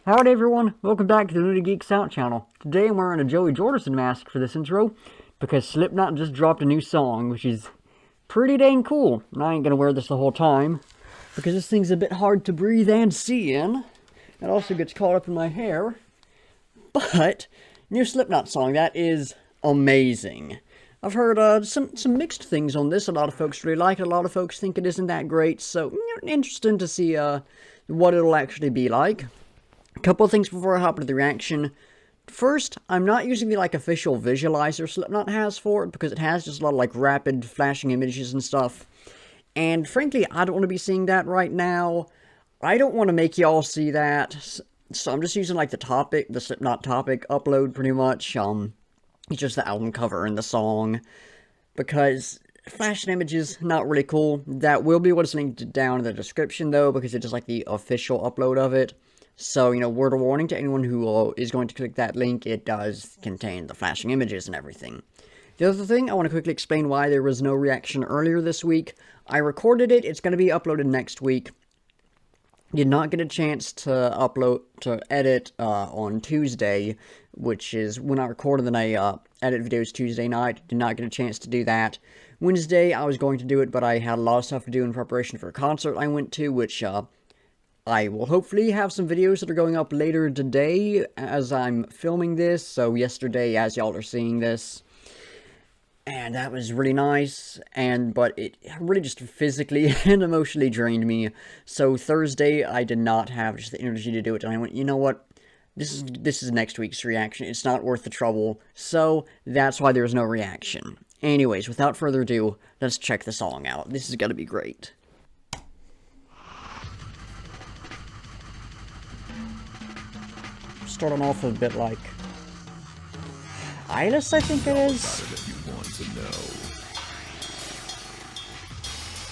Howdy everyone, welcome back to the Nudie Geeks Out channel. Today I'm wearing a Joey Jordison mask for this intro, because Slipknot just dropped a new song, which is pretty dang cool. And I ain't gonna wear this the whole time, because this thing's a bit hard to breathe and see in. It also gets caught up in my hair. But, new Slipknot song, that is amazing. I've heard some mixed things on this. A lot of folks really like it, a lot of folks think it isn't that great, so interesting to see what it'll actually be like. A couple of things before I hop into the reaction. First, I'm not using the official visualizer Slipknot has for it, because it has just a lot of rapid flashing images and stuff. And frankly, I don't want to be seeing that right now. I don't want to make y'all see that. So I'm just using the Slipknot topic upload pretty much. It's just the album cover and the song. Because flashing images, not really cool. That will be what's linked down in the description though, because it's just the official upload of it. So, word of warning to anyone who is going to click that link, it does contain the flashing images and everything. The other thing, I want to quickly explain why there was no reaction earlier this week. I recorded it, it's going to be uploaded next week. Did not get a chance to edit on Tuesday, which is when I recorded, then I edit videos Tuesday night. Did not get a chance to do that. Wednesday, I was going to do it, but I had a lot of stuff to do in preparation for a concert I went to, which, I will hopefully have some videos that are going up later today as I'm filming this, so yesterday as y'all are seeing this. And that was really nice, but it really just physically and emotionally drained me. So Thursday, I did not have just the energy to do it, and I went, you know what, this is next week's reaction, it's not worth the trouble, so that's why there's no reaction. Anyways, without further ado, let's check the song out. This is gonna be great. Starting off a bit like Eyeless, I think it is. If you want to know.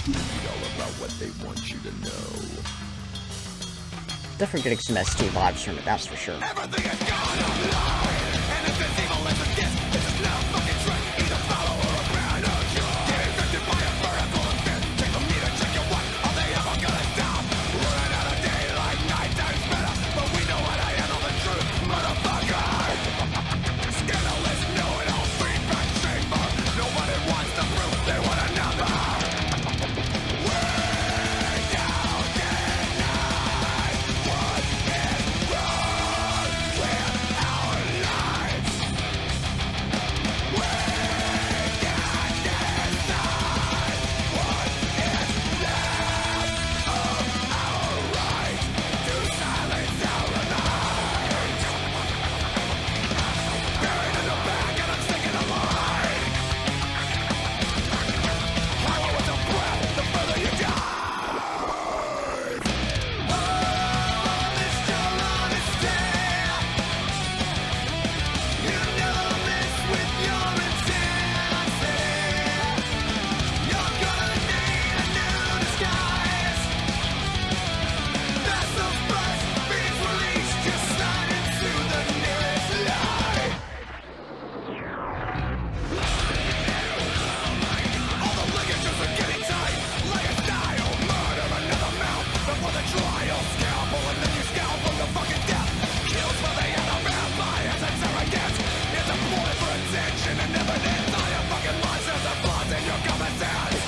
Read all about what they want you to know. Definitely getting some ST vibes from it, that's for sure. Everything is gone online, and if it's evil as a gift, it's just no fucking trick. Either follow or abandon. Get infected by a bird and full of fit. Take a meter, check your what, are they ever gonna stop? Running out of daylight, night time's better, but we know how to handle the truth, motherfucker. Scandalous, know it all, feedback chamber. Nobody wants the proof, they want a number. Way down tonight, what is wrong with our lives? We can't decide what is left of our right to silence our lives. Buried in the back and I'm sticking a line. Hollow as a breath, the further you dive. Oh, this your honesty. You never miss with your intensity. You're gonna need a new disguise. Vessels burst, beams released, just slide into the nearest light. All the ligatures are getting tight, like a style, murder another mouth before the trial. Scalpel and then you scalpel the fucking death. Kills for the other vampires and surrogates. It's a ploy for attention and evidence. All your fucking lies, there's a flaws in your common sense.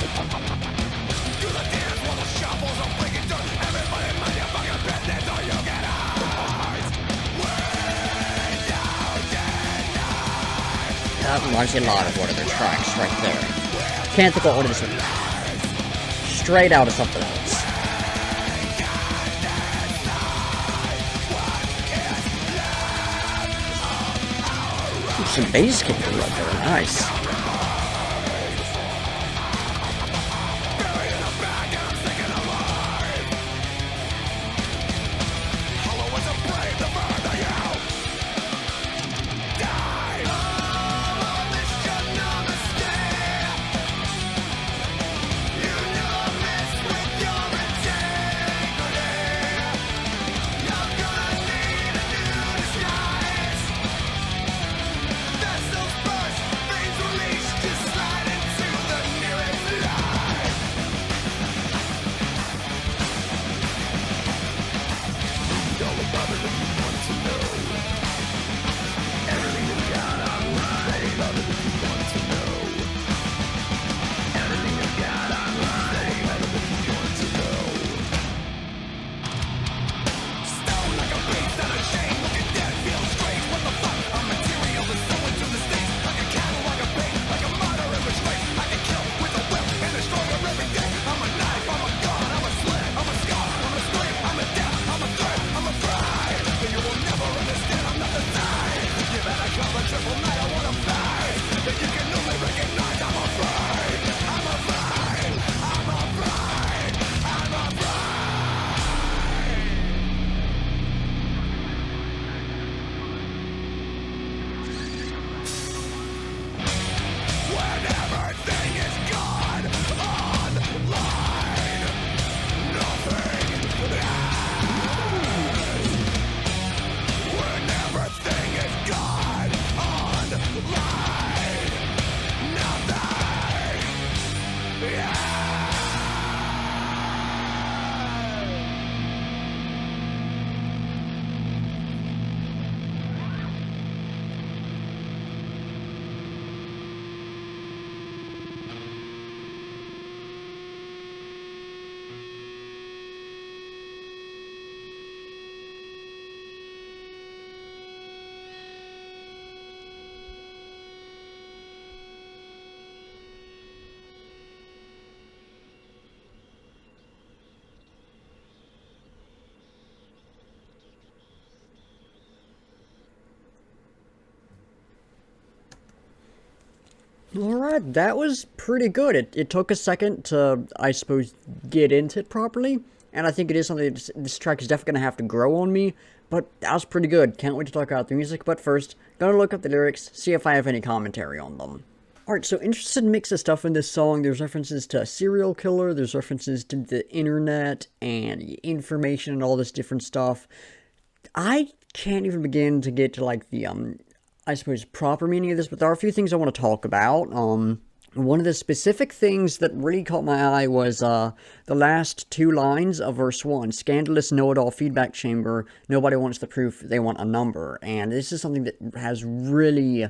Do the dance while the shovels are breaking dirt. Everybody mind your fucking business or you get eyes. Way down tonight. That reminds me a lot of one of their tracks right there. Can't think of what it is. Straight out of something else. Ooh, some bass kick right there, nice. Buried in the back and I'm sticking alive. Hollow as a brave, the further you die. Oh, this your namaste. You never miss with your integrity. You're gonna need a new disguise. Vessels burst, veins release. Alright, that was pretty good. It took a second to, I suppose, get into it properly. And I think it is something that this track is definitely going to have to grow on me. But that was pretty good. Can't wait to talk about the music. But first, gonna look up the lyrics, see if I have any commentary on them. Alright, so interesting mix of stuff in this song. There's references to a serial killer, there's references to the internet, and information and all this different stuff. I can't even begin to get to, like, the, I suppose, proper meaning of this, but there are a few things I want to talk about. One of the specific things that really caught my eye was the last two lines of verse 1. Scandalous know-it-all feedback chamber. Nobody wants the proof, they want a number. And this is something that has really...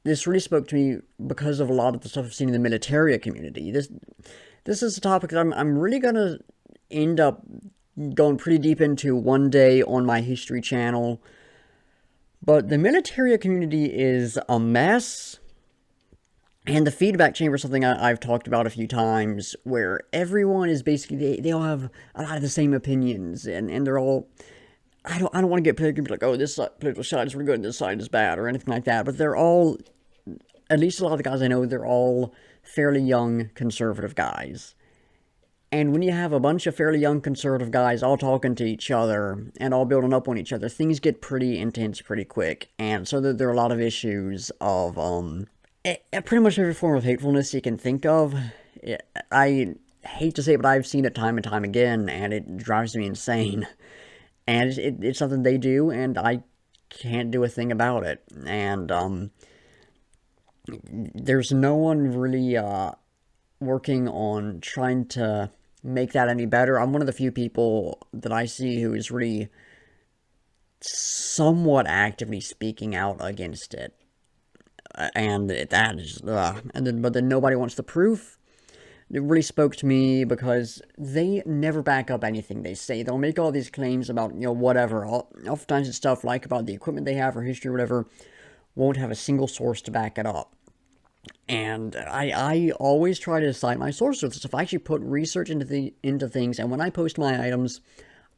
This really spoke to me because of a lot of the stuff I've seen in the militaria community. This is a topic that I'm really going to end up going pretty deep into one day on my history channel. But the militaria community is a mess. And the feedback chamber is something I've talked about a few times, where everyone is basically, they all have a lot of the same opinions, and they're all, I don't want to get political, like, oh, this political side is really good, and this side is bad, or anything like that, but they're all, at least a lot of the guys I know, they're all fairly young conservative guys. And when you have a bunch of fairly young conservative guys all talking to each other, and all building up on each other, things get pretty intense pretty quick, and so there are a lot of issues of, pretty much every form of hatefulness you can think of. I hate to say it, but I've seen it time and time again, and it drives me insane. And it's something they do, and I can't do a thing about it. And there's no one really working on trying to make that any better. I'm one of the few people that I see who is really somewhat actively speaking out against it. And that is, but then nobody wants the proof. It really spoke to me because they never back up anything they say. They'll make all these claims about, whatever. Oftentimes it's stuff like about the equipment they have or history or whatever, won't have a single source to back it up. And I always try to cite my sources. If I actually put research into things, and when I post my items,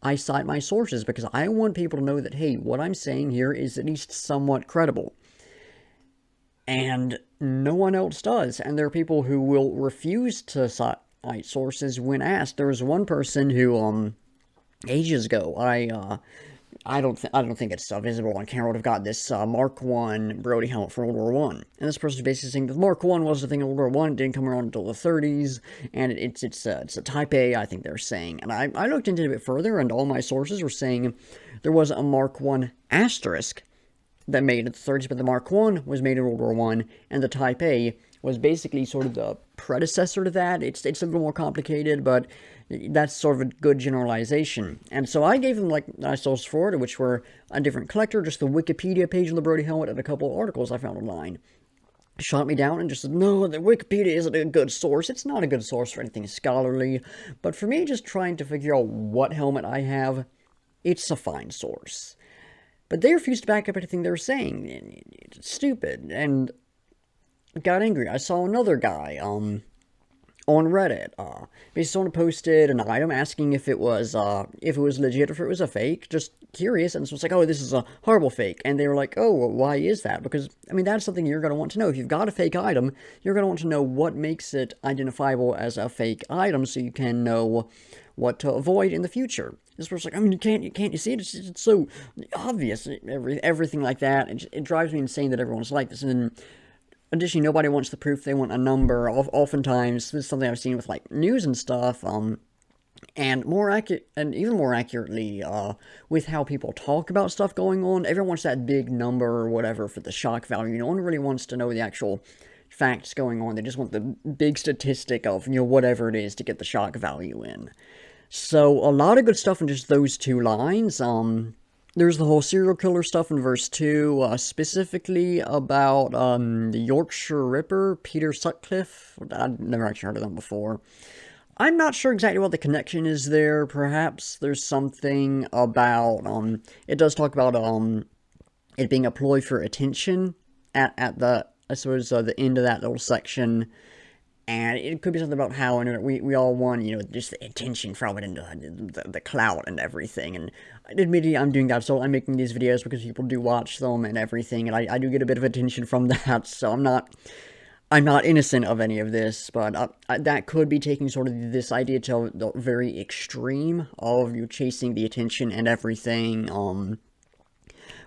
I cite my sources because I want people to know that, hey, what I'm saying here is at least somewhat credible. And no one else does. And there are people who will refuse to cite sources when asked. There was one person who, ages ago, I don't think it's visible on camera, would have got this Mark I Brody helmet from World War I. And this person is basically saying that the Mark I was the thing in World War I, it didn't come around until the 30s, and it's a Type A, I think they're saying. And I looked into it a bit further, and all my sources were saying there was a Mark I asterisk that made it the 30s, but the Mark I was made in World War I, and the Type A was basically sort of the predecessor to that. It's a little more complicated, but that's sort of a good generalization. And so I gave them like I sourced for it, which were a different collector, just the Wikipedia page on the Brody helmet, and a couple of articles I found online. Shot me down and just said, no, the Wikipedia isn't a good source. It's not a good source for anything scholarly, but for me, just trying to figure out what helmet I have, it's a fine source. But they refused to back up anything they were saying. It's stupid, and got angry. I saw another guy, on Reddit, basically someone posted an item asking if it was legit or if it was a fake, just curious, and so it's like, oh, this is a horrible fake, and they were like, oh, well, why is that? Because, I mean, that's something you're going to want to know. If you've got a fake item, you're going to want to know what makes it identifiable as a fake item, so you can know what to avoid in the future. This was like, I mean, you can't you see it? It's so obvious, everything like that. It drives me insane that everyone's like this, and then additionally, nobody wants the proof. They want a number. Oftentimes, this is something I've seen with like news and stuff. And more accurate, and even more accurately, with how people talk about stuff going on. Everyone wants that big number or whatever for the shock value. No one really wants to know the actual facts going on. They just want the big statistic of, whatever it is to get the shock value in. So a lot of good stuff in just those two lines. There's the whole serial killer stuff in verse 2, specifically about the Yorkshire Ripper, Peter Sutcliffe. I've never actually heard of them before. I'm not sure exactly what the connection is there. Perhaps there's something about, it does talk about it being a ploy for attention at the, I suppose, the end of that little section. And it could be something about how we all want, just the attention from it and the clout and everything. And admittedly, I'm doing that, so I'm making these videos because people do watch them and everything, and I do get a bit of attention from that, so I'm not innocent of any of this, but that could be taking sort of this idea to the very extreme of you chasing the attention and everything,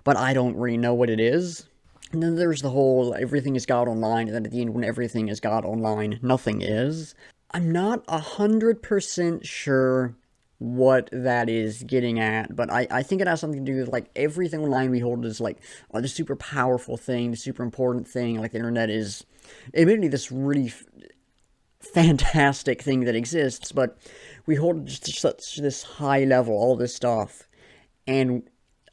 but I don't really know what it is. And then there's the whole everything is God online, and then at the end when everything is God online, nothing is. I'm not 100% sure what that is getting at, but I think it has something to do with, like, everything online we hold is, like, the super powerful thing, the super important thing, like the internet is admittedly this really fantastic thing that exists, but we hold just such this high level, all this stuff, and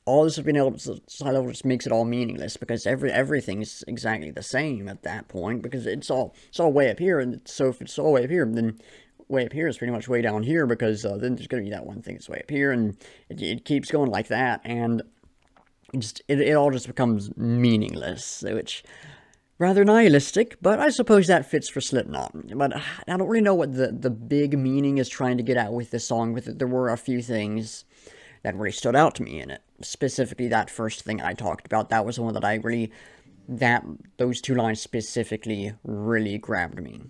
all this being able to high level just makes it all meaningless, because everything's exactly the same at that point, because it's all way up here, and so if it's all way up here, then way up here is pretty much way down here, because then there's going to be that one thing that's way up here, and it keeps going like that, and it all just becomes meaningless, which rather nihilistic, but I suppose that fits for Slipknot. But I don't really know what the big meaning is trying to get at with this song. With it, there were a few things that really stood out to me in it. Specifically, that first thing I talked about, that was the one that those two lines specifically really grabbed me.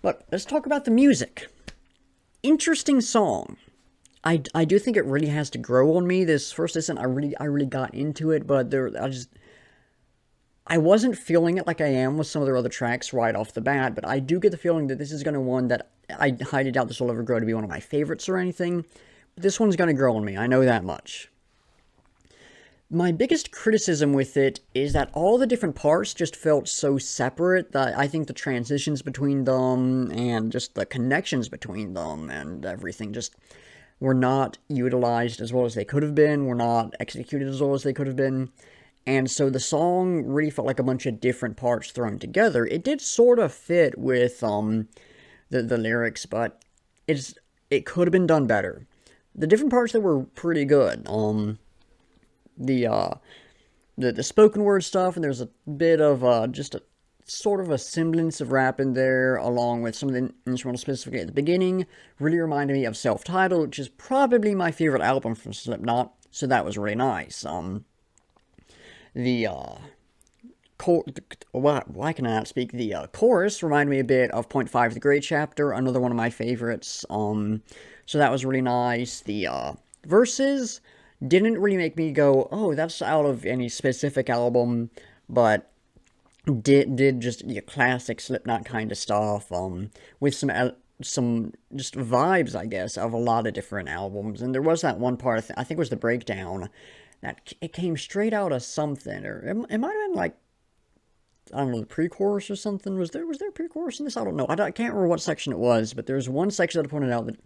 But let's talk about the music. Interesting song. I do think it really has to grow on me. This first listen, I really got into it, but I wasn't feeling it like I am with some of their other tracks right off the bat, but I do get the feeling that this is going to one that I highly doubt this will ever grow to be one of my favorites or anything. But this one's going to grow on me, I know that much. My biggest criticism with it is that all the different parts just felt so separate that I think the transitions between them and just the connections between them and everything just were not utilized as well as they could have been, were not executed as well as they could have been. And so the song really felt like a bunch of different parts thrown together. It did sort of fit with the lyrics, but it could have been done better. The different parts that were pretty good. The spoken word stuff, and there's a bit of just a sort of a semblance of rap in there, along with some of the instrumental specifically at the beginning. Really reminded me of Self-Titled, which is probably my favorite album from Slipknot. So that was really nice. Why can I not speak? The chorus reminded me a bit of Point 5 The Grey Chapter, another one of my favorites. So that was really nice. The verses didn't really make me go, oh, that's out of any specific album, but did just classic Slipknot kind of stuff, with some just vibes, I guess, of a lot of different albums. And there was that one part, I think it was the breakdown, that it came straight out of something, or it might have been like I don't know, the pre-chorus or something. Was there a pre-chorus in this? I don't know. I can't remember what section it was, but there's one section that I pointed out that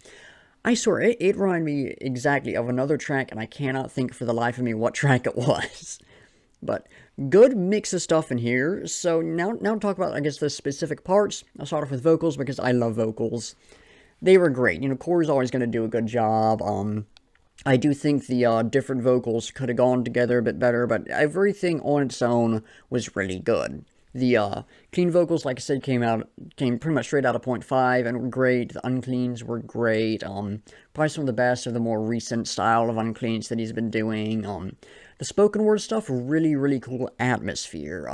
I swear it reminded me exactly of another track, and I cannot think for the life of me what track it was. But good mix of stuff in here. So now to talk about, I guess, the specific parts. I'll start off with vocals because I love vocals. They were great. You know, Corey's always going to do a good job. I do think the different vocals could have gone together a bit better, but everything on its own was really good. The clean vocals, like I said, came pretty much straight out of point 5 and were great. The uncleans were great. Probably some of the best of the more recent style of uncleans that he's been doing. The spoken word stuff, really, really cool atmosphere.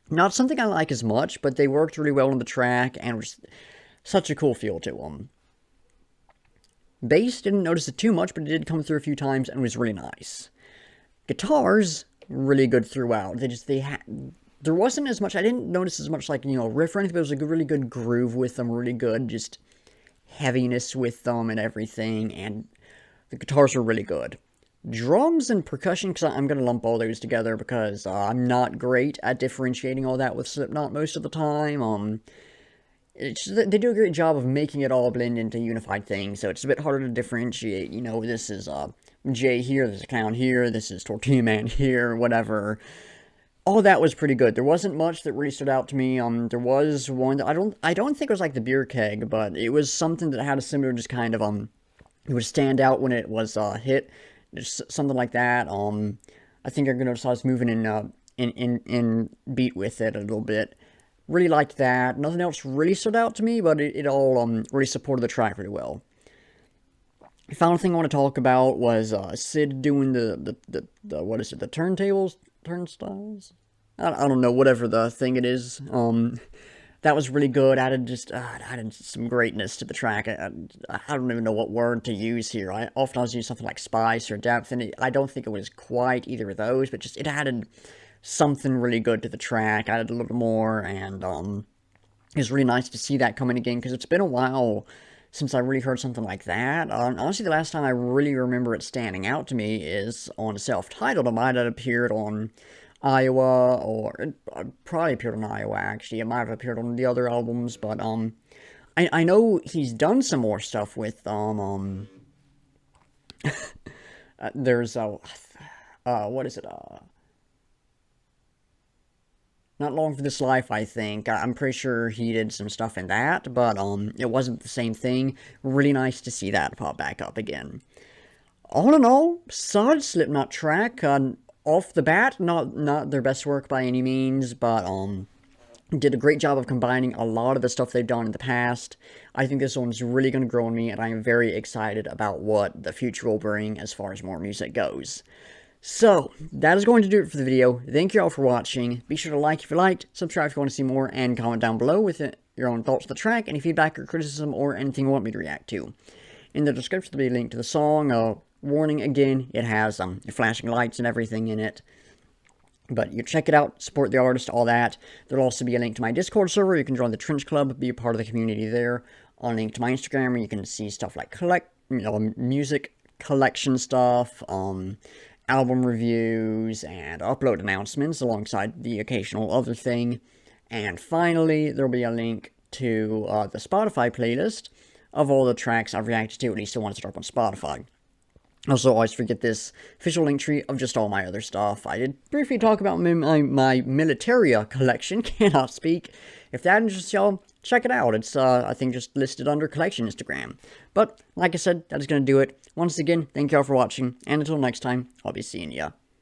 Not something I like as much, but they worked really well on the track and was such a cool feel to them. Bass, didn't notice it too much, but it did come through a few times and was really nice. Guitars, really good throughout. There wasn't as much, I didn't notice as much, like, you know, riff or anything, but there was a really good groove with them, really good, just heaviness with them and everything, and the guitars were really good. Drums and percussion, because I'm going to lump all those together because I'm not great at differentiating all that with Slipknot most of the time. They do a great job of making it all blend into unified things, so it's a bit harder to differentiate. You know, this is Jay here, there's a clown here, this is Tortilla Man here, whatever. All that was pretty good. There wasn't much that really stood out to me. There was one that I don't think it was like the beer keg, but it was something that had a similar just kind of it would stand out when it was hit. Just something like that. I think I'm gonna start moving in beat with it a little bit. Really liked that. Nothing else really stood out to me, but it all really supported the track really well. The final thing I want to talk about was Sid doing the what is it, the turnstiles? I don't know, whatever the thing it is. That was really good. Added some greatness to the track. I don't even know what word to use here. I often use something like spice or depth, and I don't think it was quite either of those, but just it added something really good to the track, added a little more, and it was really nice to see that coming again, because it's been a while since I really heard something like that. Honestly, the last time I really remember it standing out to me is on Self-Titled. It might have appeared on Iowa, or it probably appeared on Iowa, actually. It might have appeared on the other albums, but I know he's done some more stuff with there's what is it, Not Long for This Life, I think. I'm pretty sure he did some stuff in that, but it wasn't the same thing. Really nice to see that pop back up again. All in all, solid Slipknot track. Off the bat, not their best work by any means, but did a great job of combining a lot of the stuff they've done in the past. I think this one's really going to grow on me, and I am very excited about what the future will bring as far as more music goes. So, that is going to do it for the video. Thank you all for watching. Be sure to like if you liked, subscribe if you want to see more, and comment down below with your own thoughts of the track, any feedback or criticism, or anything you want me to react to. In the description there will be a link to the song. Warning again, it has flashing lights and everything in it. But you check it out, support the artist, all that. There'll also be a link to my Discord server. You can join the Trench Club, be a part of the community there. A link to my Instagram where you can see stuff like music collection stuff, album reviews, and upload announcements alongside the occasional other thing. And finally, there'll be a link to the Spotify playlist of all the tracks I've reacted to, at least the ones that are up on Spotify. Also, always forget this official link tree of just all my other stuff. I did briefly talk about my Militaria collection, cannot speak. If that interests y'all, check it out. It's, I think, just listed under Collection Instagram. But, like I said, that is going to do it. Once again, thank y'all for watching, and until next time, I'll be seeing ya.